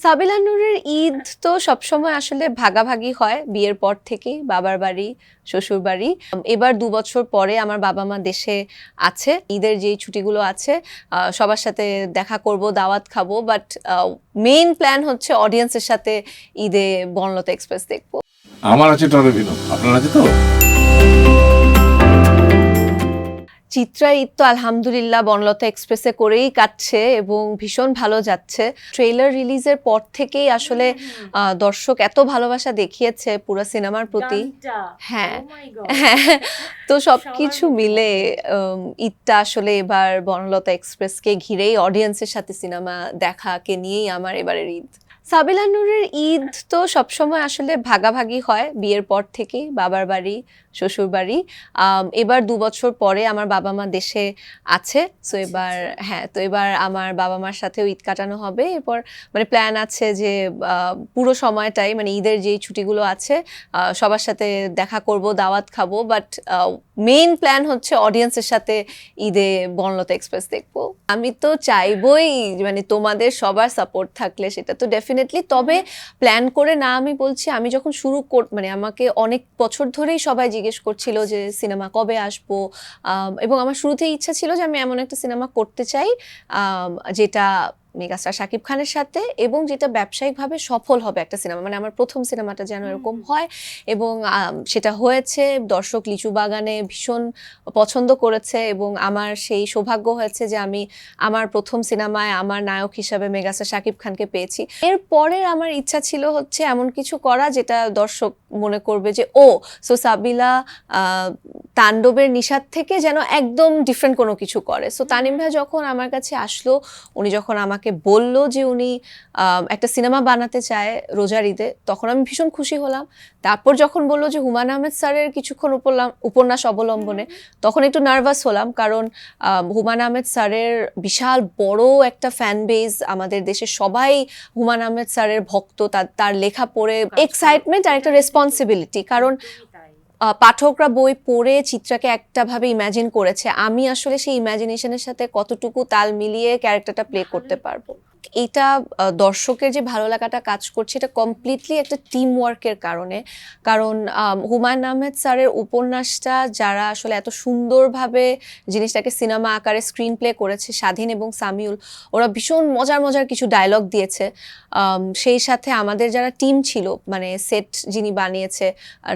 সাবিলা নূরের ঈদ তো সবসময় আসলে ভাগাভাগি হয় বিয়ের পর থেকেই, বাবার বাড়ি শ্বশুর বাড়ি। এবার 2 বছর পরে আমার বাবা মা দেশে আছে, ঈদের যেই ছুটিগুলো আছে সবার সাথে দেখা করব, দাওয়াত খাবো, বাট মেইন প্ল্যান হচ্ছে অডিয়েন্সের সাথে ঈদে বনলতা এক্সপ্রেস দেখবো। আমার আছে টরবিনো, আপনার আছে তো? চিত্রা ঈদ তো আলহামদুলিল্লাহ বনলতা এক্সপ্রেসে করেই কাটছে এবং ভীষণ ভালো যাচ্ছে। ট্রেলার রিলিজের পর থেকেই আসলে দর্শক এত ভালোবাসা দেখিয়েছে পুরো সিনেমার প্রতি। হ্যাঁ হ্যাঁ, তো সবকিছু মিলে ঈদটা আসলে এবার বনলতা এক্সপ্রেসকে ঘিরেই অডিয়েন্সের সাথে সিনেমা দেখাকে নিয়েই আমার এবারের ঈদ। সাবিলা নূরের ঈদ তো সবসময় আসলে ভাগাভাগি হয় বিয়ের পর থেকেই, বাবার বাড়ি শ্বশুর বাড়ি। এবার 2 বছর পরে আমার বাবা মা দেশে আছে, সো এবার আমার বাবা মার সাথেও ঈদ কাটানো হবে। এরপর মানে প্ল্যান আছে যে পুরো সময়টাই মানে ঈদের যেই ছুটিগুলো আছে সবার সাথে দেখা করব, দাওয়াত খাবো, বাট মেইন প্ল্যান হচ্ছে অডিয়েন্সের সাথে ঈদে বনলতা এক্সপ্রেস দেখবো। আমি তো চাইবই মানে তোমাদের সবার সাপোর্ট থাকলে সেটা তো ডেফিনেটলি, তবে প্ল্যান করে না, আমি বলছি আমি যখন মানে আমাকে অনেক বছর ধরেই সবাই জিজ্ঞেস করছিল যে সিনেমা কবে আসবো, এবং আমার শুরুতেই ইচ্ছা ছিল যে আমি এমন একটা সিনেমা করতে চাই যেটা মেগাস্টার শাকিব খানের সাথে এবং যেটা ব্যবসায়িকভাবে সফল হবে একটা সিনেমা, মানে আমার প্রথম সিনেমাটা যেন এরকম হয়। এবং সেটা হয়েছে, দর্শক লিচু বাগানে ভীষণ পছন্দ করেছে এবং আমার সেই সৌভাগ্য হয়েছে যে আমি আমার প্রথম সিনেমায় আমার নায়ক হিসাবে মেগাস্টার শাকিব খানকে পেয়েছি। এরপরের আমার ইচ্ছা ছিল হচ্ছে এমন কিছু করা যেটা দর্শক মনে করবে যে সো সাবিলা তাণ্ডবের নিশাত থেকে যেন একদম ডিফারেন্ট কোনো কিছু করে। সো তানিম ভাই যখন আমার কাছে আসলো, উনি যখন আমাকে বলল যে উনি একটা সিনেমা বানাতে চায় রোজার ঈদে, তখন আমি ভীষণ খুশি হলাম। তারপর যখন বললো যে হুমায়ূন আহমেদ স্যারের কিছুক্ষণ উপন্যাস অবলম্বনে, তখন একটু নার্ভাস হলাম, কারণ হুমায়ূন আহমেদ স্যারের বিশাল বড় একটা ফ্যান বেজ, আমাদের দেশে সবাই হুমায়ূন আহমেদ স্যারের ভক্ত, তার লেখা পড়ে এক্সাইটমেন্ট আর একটা রেসপন্সিবিলিটি, কারণ পাঠকরা বই পড়ে চিত্রাকে একটা ভাবে ইমাজিন করেছে, আমি আসলে সেই ইমাজিনেশনের সাথে কতটুকু তাল মিলিয়ে ক্যারেক্টারটা প্লে করতে পারবো। এটা দর্শকের যে ভালো লাগাটা কাজ করছে এটা কমপ্লিটলি একটা টিম ওয়ার্কের কারণে, কারণ হুমায়ূন আহমেদ স্যারের উপন্যাসটা যারা আসলে এত সুন্দরভাবে জিনিসটাকে সিনেমা আকারে স্ক্রিন প্লে করেছে, স্বাধীন এবং সামিউল, ওরা ভীষণ মজার মজার কিছু ডায়লগ দিয়েছে। সেই সাথে আমাদের যারা টিম ছিল, মানে সেট যিনি বানিয়েছে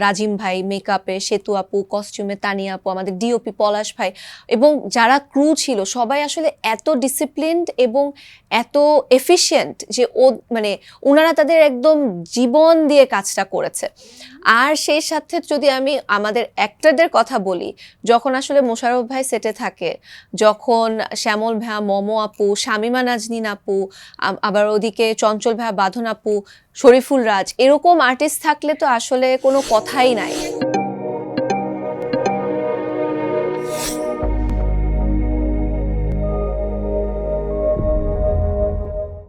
রাজিম ভাই, মেকআপে সেতু আপু, কস্টিউমে তানিয়া আপু, আমাদের ডিওপি পলাশ ভাই, এবং যারা ক্রু ছিল সবাই আসলে এত ডিসিপ্লিনড এবং এত এফিশিয়েন্ট যে মানে ওনারা তাদের একদম জীবন দিয়ে কাজটা করেছে। আর সেই সাথে যদি আমি আমাদের অ্যাক্টরদের কথা বলি, যখন আসলে মোশাররফ ভাই সেটে থাকে, যখন শ্যামল ভাইয়া, মমো আপু, শামিমা নাজনীন আপু, আবার ওদিকে চঞ্চল ভাইয়া, বাঁধন আপু, শরীফুল রাজ, এরকম আর্টিস্ট থাকলে তো আসলে কোনো কথাই নাই।